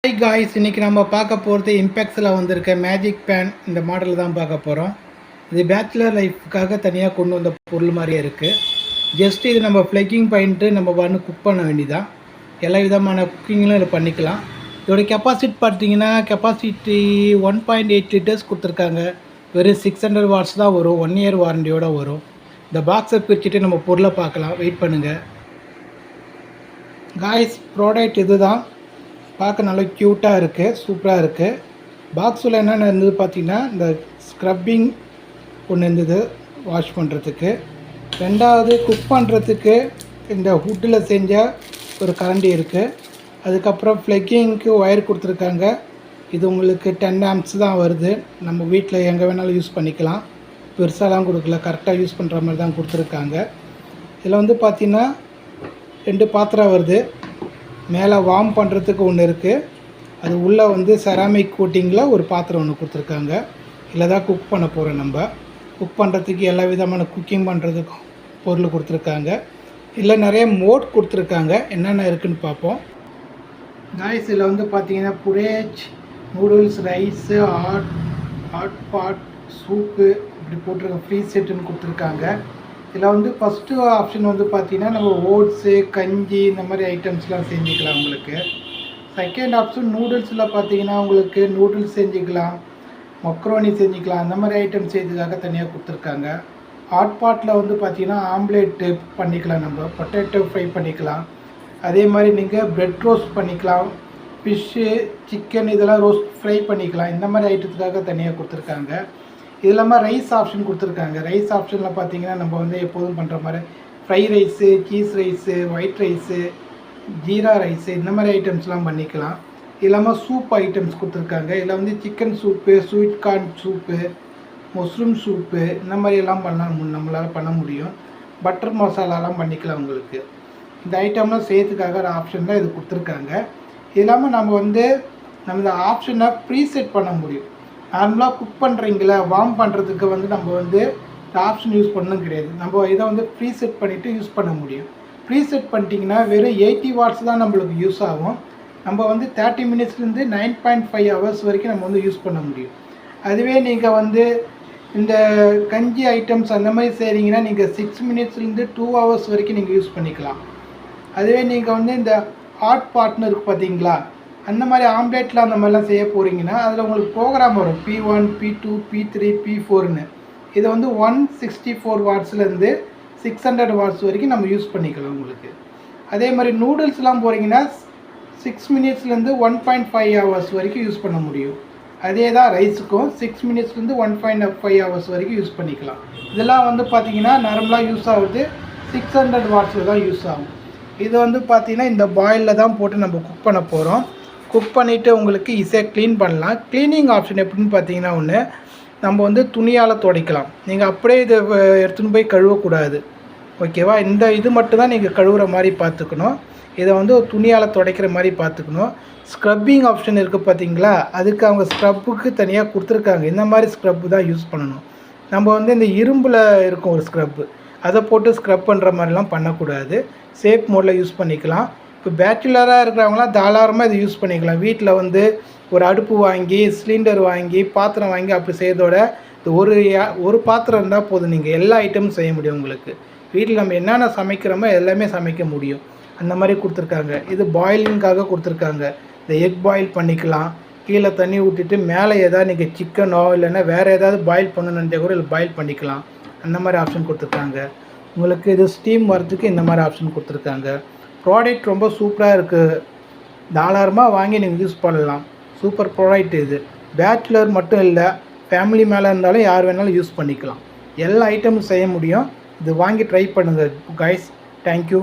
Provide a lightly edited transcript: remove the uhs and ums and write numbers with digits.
Hi guys, இன்றைக்கி நம்ம பார்க்க போகிறது இம்பேக்ஸில் வந்திருக்க மேஜிக் பேன். இந்த மாடல் தான் பார்க்க போகிறோம். இது பேச்சுலர் லைஃப்க்காக தனியாக கொண்டு வந்த பொருள் மாதிரியே இருக்குது. ஜஸ்ட் இது நம்ம ஃப்ளக்கிங் பண்ணிட்டு நம்ம வந்து குக் பண்ண வேண்டியதான். எல்லா விதமான குக்கிங்களும் இதில் பண்ணிக்கலாம். இதோட கெப்பாசிட்டி பார்த்தீங்கன்னா கெப்பாசிட்டி 1.8 லிட்டர்ஸ் கொடுத்துருக்காங்க. வெறும் 600 வாட்ஸ் தான் வரும். 1 இயர் வாரண்டியோடு வரும். இந்த பாக்ஸை பிரிச்சுட்டு நம்ம பொருளை பார்க்கலாம். வெயிட் பண்ணுங்கள் காய்ஸ். ப்ராடக்ட் இது தான். பார்க்க நல்லா க்யூட்டாக இருக்குது, சூப்பராக இருக்குது. பாக்ஸில் என்னென்ன இருந்தது பார்த்தீங்கன்னா, இந்த ஸ்க்ரப்பிங் ஒன்று இருந்தது வாஷ் பண்ணுறதுக்கு. ரெண்டாவது குக் பண்ணுறதுக்கு இந்த ஹுட்டில் செஞ்ச ஒரு கரண்டி இருக்குது. அதுக்கப்புறம் ஃப்ளக்கிங்க்கு ஒயர் கொடுத்துருக்காங்க. இது உங்களுக்கு 10 ஆம்ப்ஸ் தான் வருது. நம்ம வீட்டில் எங்கே வேணாலும் யூஸ் பண்ணிக்கலாம். பெருசாலாம் கொடுக்கல, கரெக்டாக யூஸ் பண்ணுற மாதிரி தான் கொடுத்துருக்காங்க. இதில் வந்து பார்த்திங்கன்னா 2 பாத்திரம் வருது. மேலே வார்ம் பண்ணுறதுக்கு ஒன்று இருக்குது. அது உள்ளே வந்து செராமிக் கோட்டிங்கில் ஒரு பாத்திரம் ஒன்று கொடுத்துருக்காங்க. இதில் தான் குக் பண்ண போகிறோம். நம்ம குக் பண்ணுறதுக்கு எல்லா விதமான குக்கிங் பண்ணுறதுக்கும் பொருள் கொடுத்துருக்காங்க. இதில் நிறைய மோட் கொடுத்துருக்காங்க. என்னென்ன இருக்குதுன்னு பார்ப்போம் காய்ஸ். இதில் வந்து பார்த்திங்கன்னா porridge, noodles, rice, hot pot, soup இப்படி போட்டிருக்க ஃப்ரீ செட்டுன்னு கொடுத்துருக்காங்க. இதில் வந்து ஃபஸ்ட்டு ஆப்ஷன் வந்து பார்த்திங்கன்னா நம்ம ஓட்ஸு, கஞ்சி இந்த மாதிரி ஐட்டம்ஸ்லாம் செஞ்சுக்கலாம் உங்களுக்கு. செகண்ட் ஆப்ஷன் நூடுல்ஸில் பார்த்திங்கன்னா உங்களுக்கு நூடுல்ஸ் செஞ்சுக்கலாம், மக்ரோனி செஞ்சுக்கலாம். அந்த மாதிரி ஐட்டம் செய்யறதுக்காக தனியாக கொடுத்துருக்காங்க. ஹாட் பாட்டில் வந்து பார்த்திங்கன்னா ஆம்லேட்டு பண்ணிக்கலாம், நம்ம பொட்டேட்டோ ஃப்ரை பண்ணிக்கலாம். அதே மாதிரி நீங்கள் ப்ரெட் ரோஸ்ட் பண்ணிக்கலாம், ஃபிஷ்ஷு, சிக்கன் இதெல்லாம் ரோஸ்ட் ஃப்ரை பண்ணிக்கலாம். இந்த மாதிரி ஐட்டத்துக்காக தனியாக கொடுத்துருக்காங்க. இது இல்லாமல் ரைஸ் ஆப்ஷன் கொடுத்துருக்காங்க. ரைஸ் ஆப்ஷனில் பார்த்தீங்கன்னா நம்ம வந்து எப்போதும் பண்ணுற மாதிரி fry rice, cheese rice, white rice, jeera rice இந்த மாதிரி ஐட்டம்ஸ்லாம் பண்ணிக்கலாம். இது இல்லாமல் சூப் ஐட்டம்ஸ் கொடுத்துருக்காங்க. இதில் வந்து chicken soup, sweet corn soup, mushroom soup இந்த மாதிரியெல்லாம் நம்மளால் பண்ண முடியும். பட்டர் மசாலாலாம் பண்ணிக்கலாம் உங்களுக்கு. இந்த ஐட்டம்லாம் செய்யறதுக்காக ஒரு ஆப்ஷன் தான் இது கொடுத்துருக்காங்க. இது இல்லாமல் நம்ம வந்து இந்த ஆப்ஷனை ப்ரீசெட் பண்ண முடியும். நார்மலாக குக் பண்ணுறீங்களா, வார்ம் பண்ணுறதுக்கு வந்து நம்ம வந்து இந்த ஆப்ஷன் யூஸ் பண்ணணும் கிடையாது. நம்ம இதை வந்து ப்ரீசெட் பண்ணிவிட்டு யூஸ் பண்ண முடியும். ப்ரீசெட் பண்ணிட்டீங்கன்னா வெறும் 80 வாட்ஸ் தான் நம்மளுக்கு யூஸ் ஆகும். நம்ம வந்து 30 மினிட்ஸ்லேருந்து 9.5 ஹவர்ஸ் வரைக்கும் நம்ம வந்து யூஸ் பண்ண முடியும். அதுவே நீங்கள் வந்து இந்த கஞ்சி ஐட்டம்ஸ் அந்த மாதிரி செய்கிறீங்கன்னா நீங்கள் 6 மினிட்ஸ்லேருந்து 2 ஹவர்ஸ் வரைக்கும் நீங்கள் யூஸ் பண்ணிக்கலாம். அதுவே நீங்கள் வந்து இந்த ஹாட் பாட்னு இருக்குது பார்த்தீங்களா, அந்த மாதிரி ஆம்லேட்டில் அந்த மாதிரிலாம் செய்ய போகிறீங்கன்னா அதில் உங்களுக்கு ப்ரோக்ராம் வரும் P1, P2, P3, P4ன்னு. இதை வந்து 164 வாட்ஸ்லேருந்து 600 வாட்ஸ் வரைக்கும் நம்ம யூஸ் பண்ணிக்கலாம் உங்களுக்கு. அதே மாதிரி நூடுல்ஸ்லாம் போகிறீங்கன்னா 6 மினிட்ஸ்லேருந்து 1.5 ஹவர்ஸ் வரைக்கும் யூஸ் பண்ண முடியும். அதே தான் ரைஸுக்கும் 6 மினிட்ஸ்லேருந்து 1.5 ஹவர்ஸ் வரைக்கும் யூஸ் பண்ணிக்கலாம். இதெல்லாம் வந்து பார்த்திங்கன்னா நார்மலாக யூஸ் ஆகுது 600 வாட்ஸில் தான் யூஸ் ஆகும். இது வந்து பார்த்திங்கன்னா இந்த பாயிலில் தான் போட்டு நம்ம குக் பண்ண போகிறோம். குக் பண்ணிவிட்டு உங்களுக்கு ஈஸியாக க்ளீன் பண்ணலாம். க்ளீனிங் ஆப்ஷன் எப்படின்னு பார்த்தீங்கன்னா ஒன்று, நம்ம வந்து துணியால் துடைக்கலாம். நீங்கள் அப்படியே இதை எடுத்துன்னு போய் கழுவக்கூடாது, ஓகேவா? இந்த இது மட்டும் தான் நீங்கள் கழுவுற மாதிரி பார்த்துக்கணும். இதை வந்து துணியால் துடைக்கிற மாதிரி பார்த்துக்கணும். ஸ்க்ரப்பிங் ஆப்ஷன் இருக்குது பார்த்தீங்களா, அதுக்கு அவங்க ஸ்க்ரப்புக்கு தனியாக கொடுத்துருக்காங்க. இந்த மாதிரி ஸ்க்ரப்பு தான் யூஸ் பண்ணணும். நம்ம வந்து இந்த இரும்பில் இருக்கும் ஒரு ஸ்க்ரப்பு, அதை போட்டு ஸ்க்ரப் பண்ணுற மாதிரிலாம் பண்ணக்கூடாது. சேஃப் மோடில் யூஸ் பண்ணிக்கலாம். இப்போ பேச்சுலராக இருக்கிறவங்களாம் தாராளமாக இதை யூஸ் பண்ணிக்கலாம். வீட்டில் வந்து ஒரு அடுப்பு வாங்கி, சிலிண்டர் வாங்கி, பாத்திரம் வாங்கி அப்படி செய்யறதோட இது ஒரு பாத்திரம் இருந்தால் போதும், நீங்கள் எல்லா ஐட்டமும் செய்ய முடியும். உங்களுக்கு வீட்டில் நம்ம என்னென்ன சமைக்கிறோமோ எல்லாமே சமைக்க முடியும். அந்த மாதிரி கொடுத்துருக்காங்க. இது பாயிலிங்காக கொடுத்துருக்காங்க. இந்த எக் பாயில் பண்ணிக்கலாம். கீழே தண்ணி ஊற்றிட்டு மேலே ஏதாவது நீங்கள் சிக்கனோ இல்லைன்னா வேறு ஏதாவது பாயில் பண்ணணுன்றே கூட இல்லை பாயில் பண்ணிக்கலாம். அந்த மாதிரி ஆப்ஷன் கொடுத்துருக்காங்க. உங்களுக்கு இது ஸ்டீம் வரதுக்கு இந்த மாதிரி ஆப்ஷன் கொடுத்துருக்காங்க. ப்ராடக்ட் ரொம்ப சூப்பராக இருக்குது. தாராளமாக வாங்கி நீங்கள் யூஸ் பண்ணலாம். சூப்பர் ப்ராடக்ட் இது. பேச்சுலர் மட்டும் இல்லை, ஃபேமிலி மேலே இருந்தாலும் யார் வேணாலும் யூஸ் பண்ணிக்கலாம். எல்லா ஐட்டமும் செய்ய முடியும். இது வாங்கி ட்ரை பண்ணுங்கள் கைஸ். தேங்க்யூ.